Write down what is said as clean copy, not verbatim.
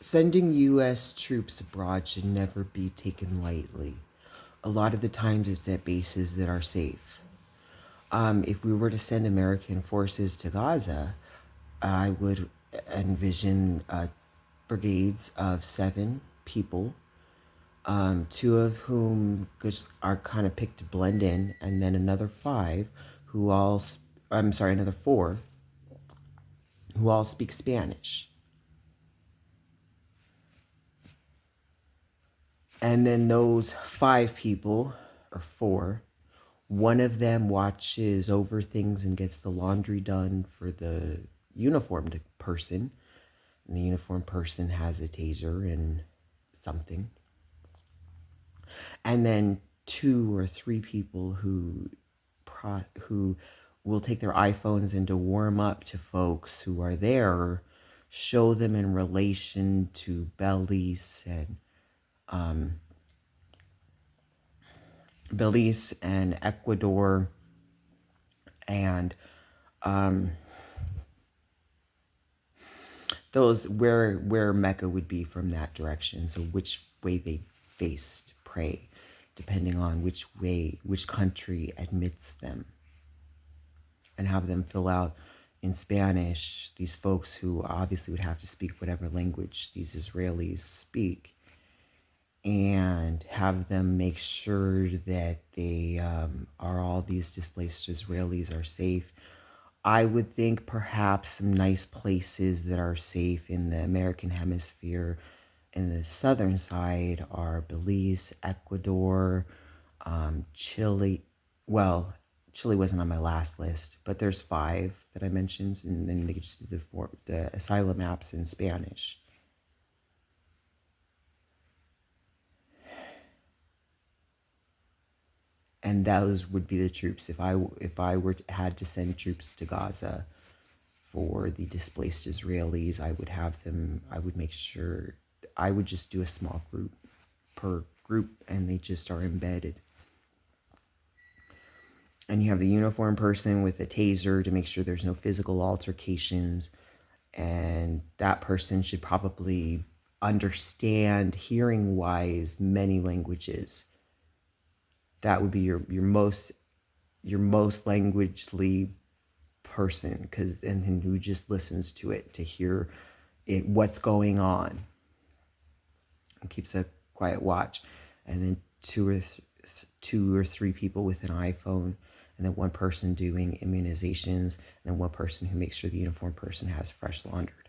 Sending U.S. troops abroad should never be taken lightly. A lot of the times it's at bases that are safe. If we were to send American forces to Gaza, I would envision brigades of 7 people, 2 of whom just are kind of picked to blend in, and then another 5 who all, I'm sorry, another 4 who all speak Spanish. And then those 5 people, or 4, one of them watches over things and gets the laundry done for the uniformed person. And the uniformed person has a taser and something. And then 2 or 3 people who will take their iPhones and to warm up to folks who are there, show them in relation to Belize and Ecuador and those where Mecca would be from that direction. So which way they faced pray, depending on which country admits them, and have them fill out in Spanish, these folks who obviously would have to speak whatever language these Israelis speak, and have them make sure that they are all these displaced Israelis are safe. I would think perhaps some nice places that are safe in the American hemisphere in the southern side are Belize, Ecuador, Chile. Well, Chile wasn't on my last list, but there's 5 that I mentioned, and then they just did the Assylum apps in Spanish. And those would be the troops. If I had to send troops to Gaza for the displaced Israelis, I would make sure, I would just do a small group per group, and they just are embedded. And you have the uniformed person with a taser to make sure there's no physical altercations, and that person should probably understand, hearing wise, many languages. That would be your most languagely person, because and who just listens to it to hear it, what's going on, and keeps a quiet watch. And then two or three people with an iPhone, and then one person doing immunizations, and then one person who makes sure the uniformed person has fresh laundry.